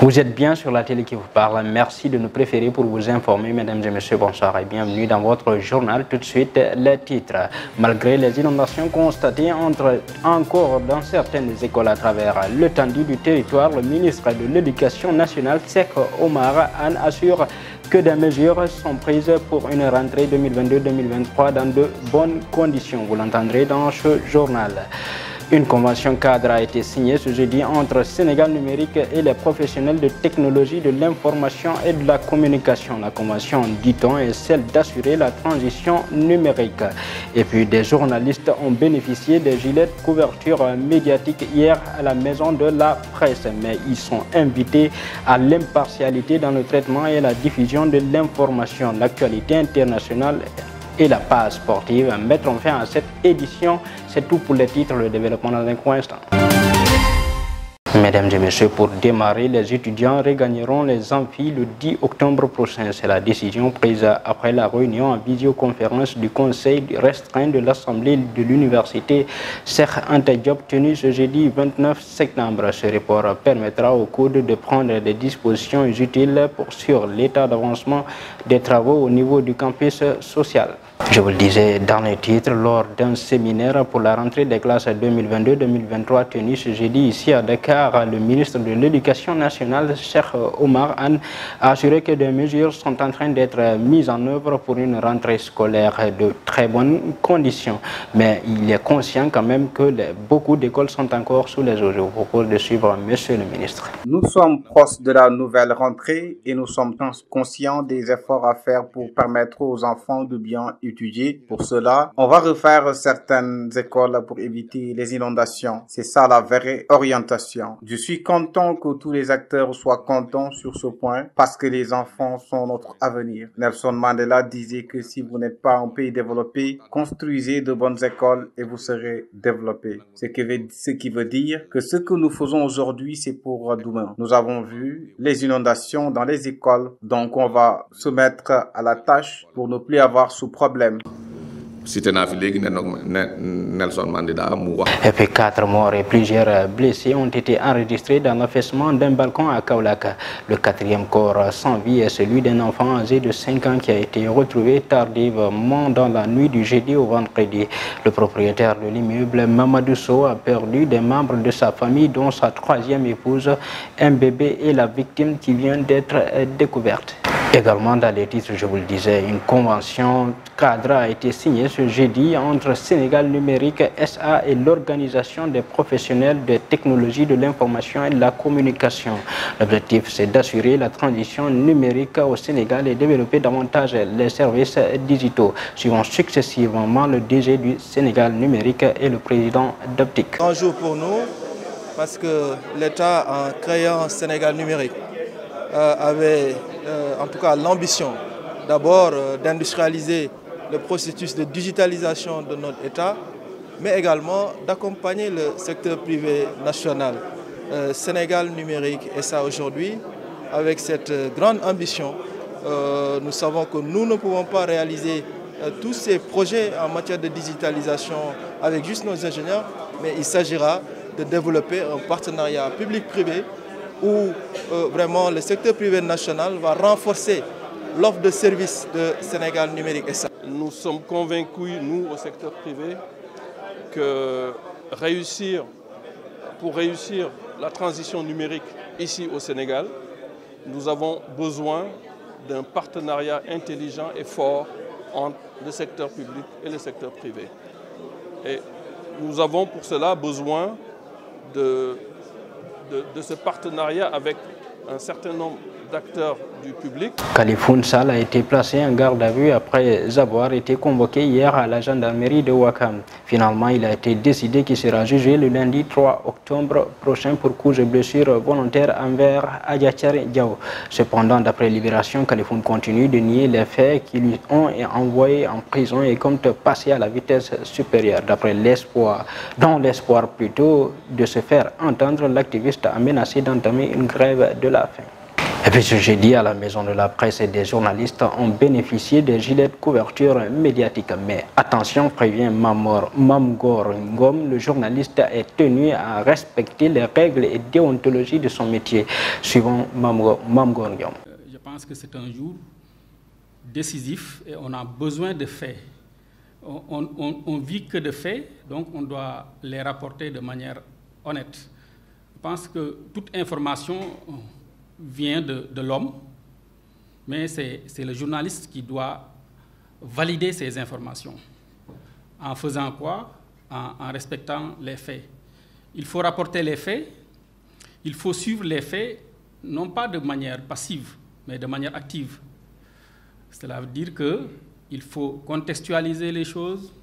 Vous êtes bien sur la télé qui vous parle. Merci de nous préférer pour vous informer. Mesdames et messieurs, bonsoir et bienvenue dans votre journal. Tout de suite, les titres. Malgré les inondations constatées encore dans certaines écoles à travers l'étendue du territoire, le ministre de l'Éducation nationale, Cheikh Oumar Anne, assure que des mesures sont prises pour une rentrée 2022-2023 dans de bonnes conditions. Vous l'entendrez dans ce journal. Une convention cadre a été signée ce jeudi entre Sénégal Numérique et les professionnels de technologie de l'information et de la communication. La convention, dit-on, est celle d'assurer la transition numérique. Et puis des journalistes ont bénéficié des gilets de couverture médiatique hier à la maison de la presse. Mais ils sont invités à l'impartialité dans le traitement et la diffusion de l'information. L'actualité internationale et la page sportive mettront fin à cette édition. C'est tout pour les titres, le développement dans un court instant. Mesdames et messieurs, pour démarrer, les étudiants regagneront les amphis le 10 octobre prochain. C'est la décision prise après la réunion en visioconférence du conseil restreint de l'Assemblée de l'Université Cheikh Anta Diop tenue ce jeudi 29 septembre. Ce report permettra au COUD de prendre des dispositions utiles sur l'état d'avancement des travaux au niveau du campus social. Je vous le disais dans les titres, lors d'un séminaire pour la rentrée des classes 2022-2023 tenu ce jeudi ici à Dakar, le ministre de l'Éducation nationale, Cheikh Oumar Anne, a assuré que des mesures sont en train d'être mises en œuvre pour une rentrée scolaire de très bonnes conditions. Mais il est conscient quand même que beaucoup d'écoles sont encore sous les eaux. Je vous propose de suivre monsieur le ministre. Nous sommes proches de la nouvelle rentrée et nous sommes conscients des efforts à faire pour permettre aux enfants de bien étudier. Pour cela, on va refaire certaines écoles pour éviter les inondations. C'est ça la vraie orientation. Je suis content que tous les acteurs soient contents sur ce point parce que les enfants sont notre avenir. Nelson Mandela disait que si vous n'êtes pas un pays développé, construisez de bonnes écoles et vous serez développé. Ce qui veut dire que ce que nous faisons aujourd'hui, c'est pour demain. Nous avons vu les inondations dans les écoles, donc on va se mettre à la tâche pour ne plus avoir ce problème. Et puis 4 morts et plusieurs blessés ont été enregistrés dans l'affaissement d'un balcon à Kaolack. Le 4e corps sans vie est celui d'un enfant âgé de 5 ans qui a été retrouvé tardivement dans la nuit du jeudi au vendredi. Le propriétaire de l'immeuble, Mamadou Sow, a perdu des membres de sa famille, dont sa 3e épouse, un bébé et la victime qui vient d'être découverte. Également dans les titres, je vous le disais, une convention cadre a été signée ce jeudi entre Sénégal Numérique SA et l'Organisation des professionnels de technologie de l'information et de la communication. L'objectif, c'est d'assurer la transition numérique au Sénégal et développer davantage les services digitaux. Suivant successivement le DG du Sénégal Numérique et le président d'Optic. Un jour pour nous, parce que l'État, en créant Sénégal Numérique, avait en tout cas l'ambition d'abord d'industrialiser le processus de digitalisation de notre État, mais également d'accompagner le secteur privé national. Sénégal Numérique est ça aujourd'hui, avec cette grande ambition. Nous savons que nous ne pouvons pas réaliser tous ces projets en matière de digitalisation avec juste nos ingénieurs, mais il s'agira de développer un partenariat public-privé où vraiment le secteur privé national va renforcer l'offre de services de Sénégal Numérique. Nous sommes convaincus, nous, au secteur privé, que pour réussir la transition numérique ici au Sénégal, nous avons besoin d'un partenariat intelligent et fort entre le secteur public et le secteur privé. Et nous avons pour cela besoin de ce partenariat avec un certain nombre d'acteurs du public. Khalifoun Sall a été placé en garde à vue après avoir été convoqué hier à la gendarmerie de Ouakam. Finalement, il a été décidé qu'il sera jugé le lundi 3 octobre prochain pour coups et blessures volontaires envers Adjachar Diaw. Cependant, d'après Libération, Khalifoun continue de nier les faits qui lui ont envoyé en prison et compte passer à la vitesse supérieure. D'après l'espoir plutôt de se faire entendre, l'activiste a menacé d'entamer une grève de la faim. Et puis ce jeudi, à la Maison de la Presse, des journalistes ont bénéficié des gilets de couverture médiatique. Mais attention, prévient Mamgor Ngom, le journaliste est tenu à respecter les règles et déontologie de son métier. Suivant Mamgor Ngom. Je pense que c'est un jour décisif et on a besoin de faits. On vit que de faits, donc on doit les rapporter de manière honnête. Je pense que toute information vient de l'homme, mais c'est le journaliste qui doit valider ces informations. En faisant quoi? En respectant les faits. Il faut rapporter les faits, il faut suivre les faits, non pas de manière passive, mais de manière active. Cela veut dire qu'il faut contextualiser les choses,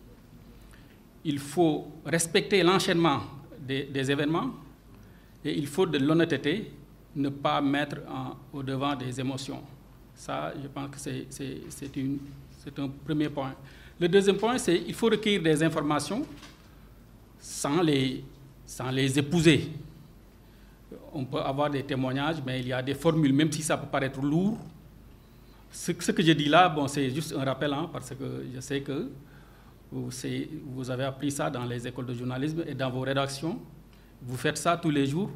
il faut respecter l'enchaînement des événements et il faut de l'honnêteté, ne pas mettre au devant des émotions. Ça, je pense que c'est un premier point. Le deuxième point, c'est qu'il faut recueillir des informations sans les épouser. On peut avoir des témoignages, mais il y a des formules, même si ça peut paraître lourd. Ce que je dis là, bon, c'est juste un rappel, hein, parce que je sais que vous avez appris ça dans les écoles de journalisme et dans vos rédactions. Vous faites ça tous les jours.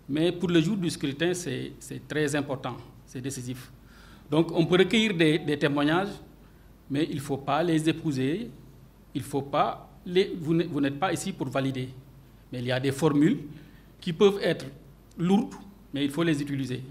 Mais pour le jour du scrutin, c'est très important, c'est décisif. Donc on peut recueillir des témoignages, mais il ne faut pas les épouser, vous n'êtes pas ici pour valider. Mais il y a des formules qui peuvent être lourdes, mais il faut les utiliser.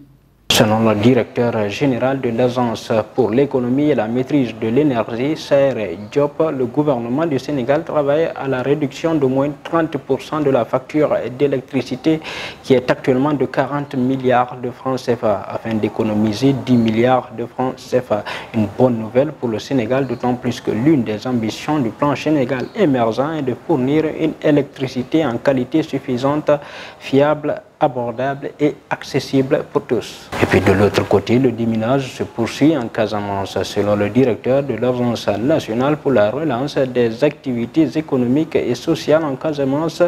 Selon le directeur général de l'Agence pour l'économie et la maîtrise de l'énergie, Saer Diop, le gouvernement du Sénégal travaille à la réduction d'au moins 30% de la facture d'électricité qui est actuellement de 40 milliards de francs CFA afin d'économiser 10 milliards de francs CFA. Une bonne nouvelle pour le Sénégal, d'autant plus que l'une des ambitions du plan Sénégal émergent est de fournir une électricité en qualité suffisante, fiable, abordable et accessible pour tous. Et puis de l'autre côté, le déminage se poursuit en Casamance. Selon le directeur de l'Agence nationale pour la relance des activités économiques et sociales en Casamance,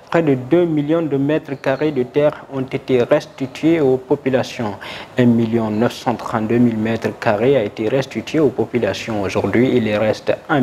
près de 2 millions de mètres carrés de terre ont été restitués aux populations. 1 932 000 mètres carrés a été restitué aux populations. Aujourd'hui, il reste 1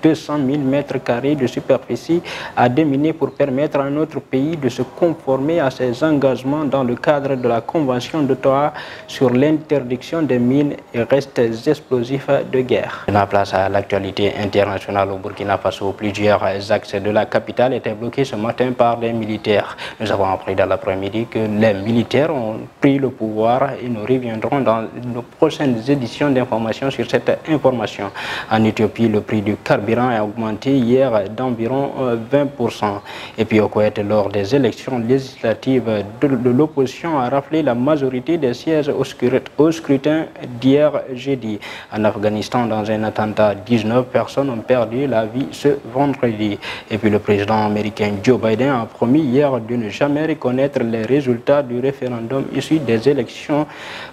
200 000 mètres carrés de superficie à déminer pour permettre à notre pays de se conformer à ses engagements dans le cadre de la Convention d'Ottawa sur l'interdiction des mines et restes explosifs de guerre. La place à l'actualité internationale au Burkina Faso, plusieurs axes de la capitale étaient bloqués ce matin par des militaires. Nous avons appris dans l'après-midi que les militaires ont pris le pouvoir et nous reviendrons dans nos prochaines éditions d'informations sur cette information. En Éthiopie, le prix du carburant a augmenté hier d'environ 20%. Et puis au Koweït, lors des élections législatives de l'opposition a raflé la majorité des sièges au scrutin d'hier jeudi. En Afghanistan, dans un attentat, 19 personnes ont perdu la vie ce vendredi. Et puis le président américain Joe Biden a promis hier de ne jamais reconnaître les résultats du référendum issu des élections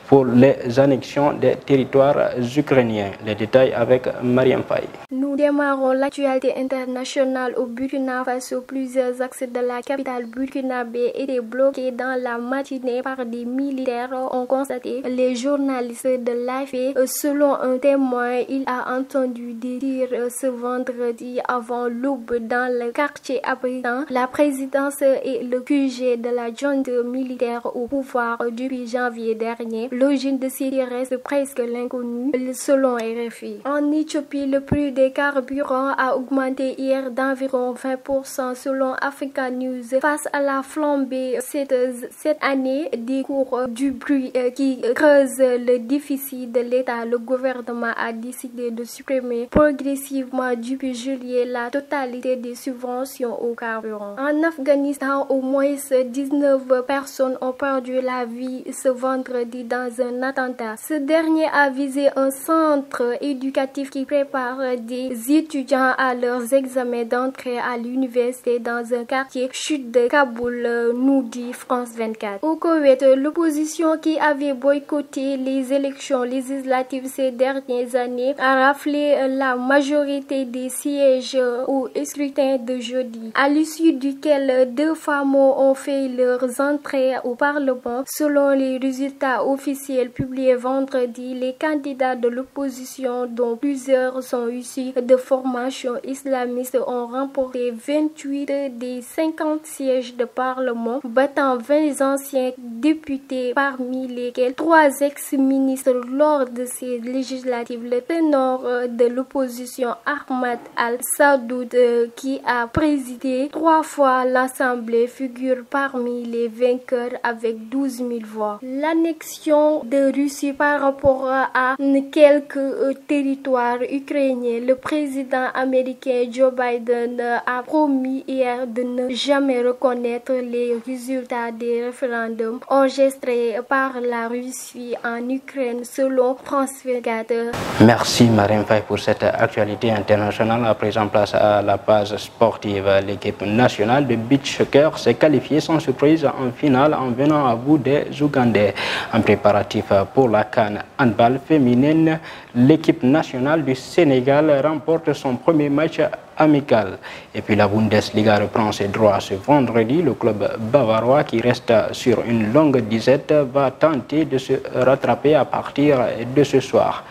pour les annexions des territoires ukrainiens. Les détails avec Mariam Faye. Nous démarrons l'actualité internationale au Burkina Faso. Plusieurs axes de la capitale burkinabé étaient bloqués dans la matinée par des militaires, ont constaté les journalistes de l'AFP. Selon un témoin, il a entendu des tirs ce vendredi avant l'aube dans le quartier abritant la présidence et le QG de la junte militaire au pouvoir depuis janvier dernier. L'origine de ces tirs reste presque l'inconnu, selon RFI. En Éthiopie, le prix des carburants a augmenté hier d'environ 20% selon Africa News. Face à la flambée cette année des cours du bruit qui creuse le déficit de l'État, le gouvernement a décidé de supprimer progressivement depuis juillet la totalité des subventions au carburant. En Afghanistan, au moins 19 personnes ont perdu la vie ce vendredi dans un attentat. Ce dernier a visé un centre éducatif qui prépare des étudiants à leurs examens d'entrée à l'université dans un quartier sud de Kaboul, nous dit France 24. Au Koweït, l'opposition qui avait boycotté les élections législatives ces dernières années a raflé la majorité des sièges au scrutin de jeudi, à l'issue duquel 2 femmes ont fait leurs entrées au Parlement. Selon les résultats officiels publiés vendredi, les candidats de l'opposition, dont plusieurs sont issus de formations islamistes, ont remporté 28 des 50 sièges de Parlement, battant 20 anciens députés, parmi lesquels 3 ex-ministres lors de ces législatives. Le ténor de l'opposition, Ahmad Al-Sadoud, qui a présidé 3 fois l'Assemblée, figure parmi les vainqueurs avec 12 000 voix. L'annexion de Russie par rapport à quelques territoires ukrainiens. Le président américain Joe Biden a promis hier de ne jamais reconnaître les résultats des référendums enregistrés par la Russie en Ukraine, selon France 24. Merci Marine Faye pour cette actualité internationale. À présent, place à la page sportive. L'équipe nationale de beach soccer s'est qualifiée sans surprise en finale en venant à bout des Ougandais. En préparatif pour la CAN handball féminine, l'équipe nationale du Sénégal remporte son premier match amical. Et puis la Bundesliga reprend ses droits ce vendredi. Le club bavarois, qui reste sur une longue disette, va tenter de se rattraper à partir de ce soir.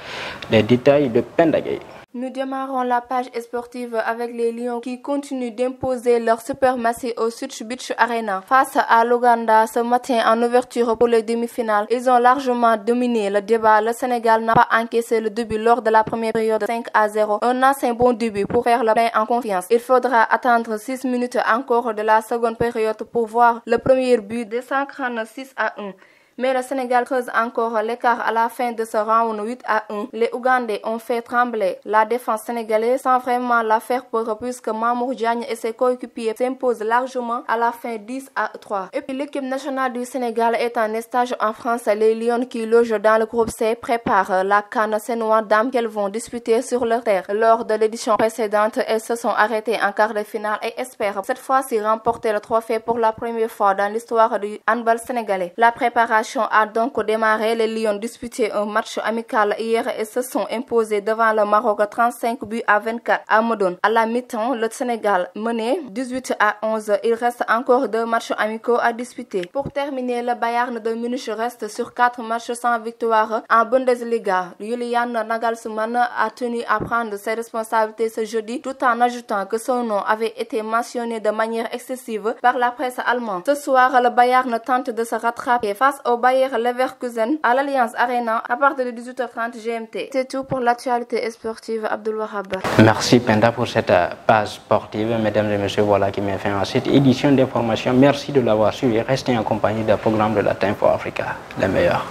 Les détails de Pendagay. Nous démarrons la page sportive avec les Lions qui continuent d'imposer leur suprématie au Switch Beach Arena. Face à l'Ouganda ce matin en ouverture pour les demi-finales, ils ont largement dominé le débat. Le Sénégal n'a pas encaissé le début lors de la première période 5-0. Un assez bon début pour faire le plein en confiance. Il faudra attendre 6 minutes encore de la seconde période pour voir le premier but descendre 6-1. Mais le Sénégal creuse encore l'écart à la fin de ce round 8-1. Les Ougandais ont fait trembler la défense sénégalaise sans vraiment la faire peur, puisque Mamour Diagne et ses coéquipiers s'imposent largement à la fin 10-3. Et puis l'équipe nationale du Sénégal est en stage en France. Les Lions qui logent dans le groupe C préparent la CAN sénois dames qu'elles vont disputer sur leur terre. Lors de l'édition précédente, elles se sont arrêtées en quart de finale et espèrent cette fois-ci remporter le trophée pour la première fois dans l'histoire du handball sénégalais. La préparation a donc démarré. Les Lions disputaient un match amical hier et se sont imposés devant le Maroc 35-24 à Modone. À la mi-temps, le Sénégal menait 18-11. Il reste encore 2 matchs amicaux à disputer. Pour terminer, le Bayern de Munich reste sur 4 matchs sans victoire en Bundesliga. Julian Nagelsmann a tenu à prendre ses responsabilités ce jeudi, tout en ajoutant que son nom avait été mentionné de manière excessive par la presse allemande. Ce soir, le Bayern tente de se rattraper face au Bayer Leverkusen à l'Alliance Arena à partir de 18h30 GMT. C'est tout pour l'actualité sportive. Abdul Wahab. Merci Penda pour cette page sportive. Mesdames et messieurs, voilà qui met fin à cette édition d'information. Merci de l'avoir suivi. Restez en compagnie d'un programme de la Time for Africa, les meilleurs.